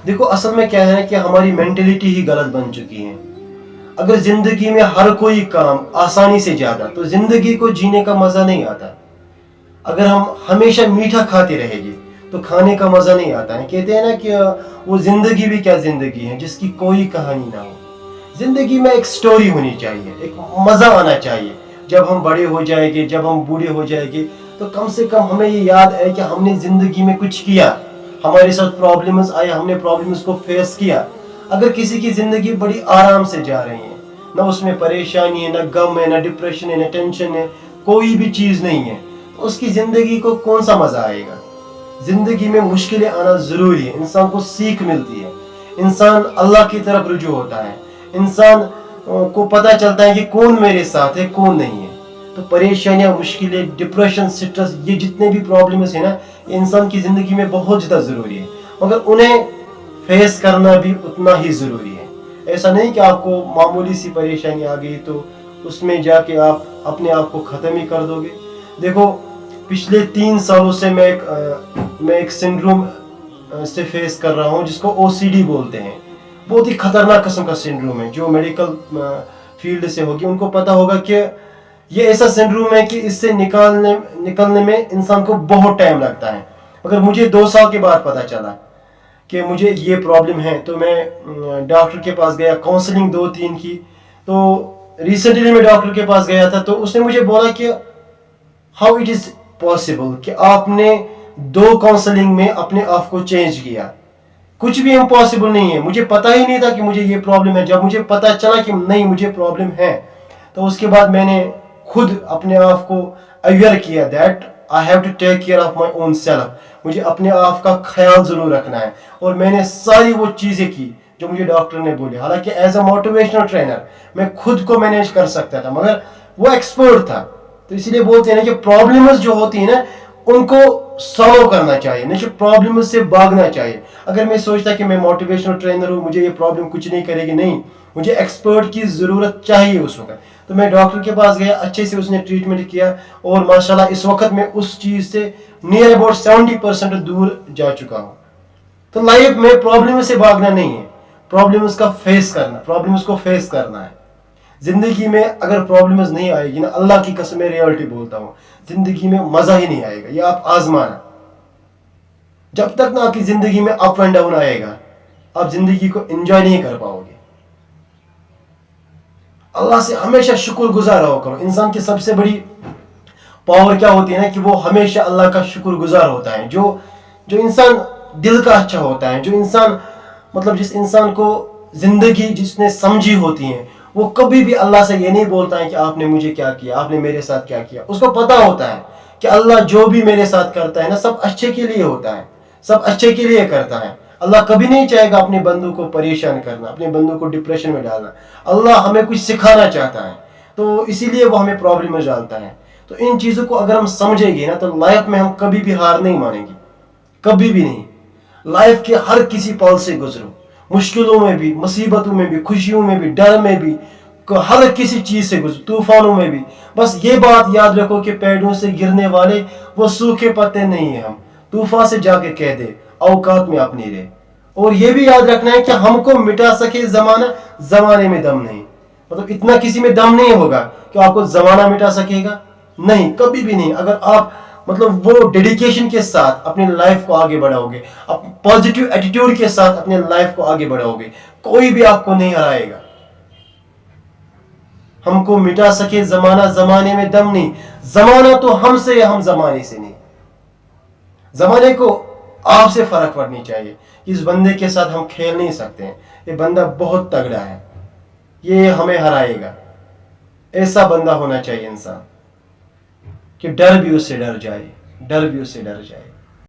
देखो असल में क्या है कि हमारी मेंटेलिटी ही गलत बन चुकी है। अगर जिंदगी में हर कोई काम आसानी से जाता तो जिंदगी को जीने का मजा नहीं आता। अगर हम हमेशा मीठा खाते रहेंगे तो खाने का मजा नहीं आता है। कहते हैं ना कि वो जिंदगी भी क्या जिंदगी है जिसकी कोई कहानी ना हो। जिंदगी में एक स्टोरी होनी चाहिए, एक मजा आना चाहिए। जब हम बड़े हो जाएंगे, जब हम बूढ़े हो जाएंगे, तो कम से कम हमें ये याद है कि हमने जिंदगी में कुछ किया, हमारे साथ प्रॉब्लम्स आए, हमने प्रॉब्लम्स को फेस किया। अगर किसी की जिंदगी बड़ी आराम से जा रही है, ना उसमें परेशानी है, ना गम है, ना डिप्रेशन है, ना टेंशन है, कोई भी चीज नहीं है, तो उसकी जिंदगी को कौन सा मजा आएगा। जिंदगी में मुश्किलें आना जरूरी है, इंसान को सीख मिलती है, इंसान अल्लाह की तरफ रुजू होता है, इंसान को पता चलता है कि कौन मेरे साथ है कौन नहीं है। तो परेशानियां, मुश्किलें, डिप्रेशन, स्ट्रेस, ये जितने भी प्रॉब्लम्स है ना, इंसान की जिंदगी में बहुत ज्यादा जरूरी है, मगर उन्हें फेस करना भी उतना ही जरूरी है। ऐसा नहीं कि आपको मामूली सी परेशानी आ गई तो उसमें जाके आप अपने आप को खत्म ही कर दोगे। देखो पिछले 3 सालों से मैं एक सिंड्रोम से फेस कर रहा हूँ जिसको ओसीडी बोलते हैं। बहुत ही खतरनाक किस्म का सिंड्रोम है। जो मेडिकल फील्ड से होगी उनको पता होगा कि ये ऐसा सिंड्रोम है कि इससे निकलने में इंसान को बहुत टाइम लगता है। मगर मुझे 2 साल के बाद पता चला कि मुझे ये प्रॉब्लम है, तो मैं डॉक्टर के पास गया, काउंसलिंग 2-3 की। तो रिसेंटली मैं डॉक्टर के पास गया था, तो उसने मुझे बोला कि हाउ इट इज पॉसिबल कि आपने 2 काउंसलिंग में अपने आप को चेंज किया। कुछ भी इम्पॉसिबल नहीं है। मुझे पता ही नहीं था कि मुझे ये प्रॉब्लम है। जब मुझे पता चला कि नहीं मुझे प्रॉब्लम है, तो उसके बाद मैंने खुद अपने आप को अवेयर किया that I have to take care of my own self. मुझे अपने आप का ख्याल जरूर रखना है, और मैंने सारी वो चीजें की जो मुझे डॉक्टर ने बोली। हालांकि एज अ मोटिवेशनल ट्रेनर मैं खुद को मैनेज कर सकता था, मगर वो एक्सपर्ट था। तो इसीलिए बोलते हैं ना कि प्रॉब्लम्स जो होती है ना उनको सॉल्व करना चाहिए, नहीं कि प्रॉब्लम से भागना चाहिए। अगर मैं सोचता कि मैं मोटिवेशनल ट्रेनर हूँ, मुझे ये प्रॉब्लम कुछ नहीं करेगी, नहीं, मुझे एक्सपर्ट की जरूरत चाहिए उस वक्त। तो मैं डॉक्टर के पास गया, अच्छे से उसने ट्रीटमेंट किया, और माशाल्लाह इस वक्त मैं उस चीज से नियर अबाउट 70% दूर जा चुका हूँ। तो लाइफ में प्रॉब्लम से भागना नहीं है, प्रॉब्लम्स का फेस करना, प्रॉब्लम्स को फेस करना है। जिंदगी में अगर प्रॉब्लम्स नहीं आएगी ना, अल्लाह की कसम मैं रियलिटी बोलता हूँ, जिंदगी में मजा ही नहीं आएगा। ये आप आजमाना। जब तक ना आपकी जिंदगी में अप एंड डाउन आएगा, आप जिंदगी को एंजॉय नहीं कर पाओगे। अल्लाह से हमेशा शुक्रगुजार रहो करो। इंसान की सबसे बड़ी पावर क्या होती है ना कि वो हमेशा अल्लाह का शुक्रगुजार होता है। जो इंसान दिल का अच्छा होता है, जो इंसान मतलब जिस इंसान को जिंदगी जिसने समझी होती है, वो कभी भी अल्लाह से ये नहीं बोलता है कि आपने मुझे क्या किया, आपने मेरे साथ क्या किया। उसको पता होता है कि अल्लाह जो भी मेरे साथ करता है ना, सब अच्छे के लिए होता है, सब अच्छे के लिए करता है। अल्लाह कभी नहीं चाहेगा अपने बंदों को परेशान करना, अपने बंदों को डिप्रेशन में डालना। अल्लाह हमें कुछ सिखाना चाहता है, तो इसीलिए वो हमें प्रॉब्लम में डालता है। तो इन चीजों को अगर हम समझेंगे ना, तो लाइफ में हम कभी भी हार नहीं मानेंगे, कभी भी नहीं। लाइफ के हर किसी पल से गुजरो, मुश्किलों में भी, मुसीबतों में भी, खुशियों में भी, डर में भी, हर किसी चीज से गुजरो, तूफानों में भी। बस ये बात याद रखो कि पेड़ों से गिरने वाले वो सूखे पत्ते नहीं है। हम तूफान से जाके कह दे औकात में अपनी रहे। और ये भी याद रखना है कि हमको मिटा सके जमाना, जमाने में दम नहीं। मतलब इतना किसी में दम नहीं होगा कि आपको जमाना मिटा सकेगा, नहीं, कभी भी नहीं। अगर आप मतलब वो डेडिकेशन के साथ अपनी लाइफ को आगे बढ़ाओगे, पॉजिटिव एटीट्यूड के साथ अपने लाइफ को आगे बढ़ाओगे, कोई भी आपको नहीं हराएगा। हमको मिटा सके जमाना, जमाने में दम नहीं। जमाना तो हमसे है, हम जमाने से नहीं। जमाने को आपसे फर्क पड़नी चाहिए। इस बंदे के साथ हम खेल नहीं सकते हैं, ये बंदा बहुत तगड़ा है, ये हमें हराएगा। ऐसा बंदा होना चाहिए इंसान कि डर भी उससे डर जाए, डर भी उससे डर जाए।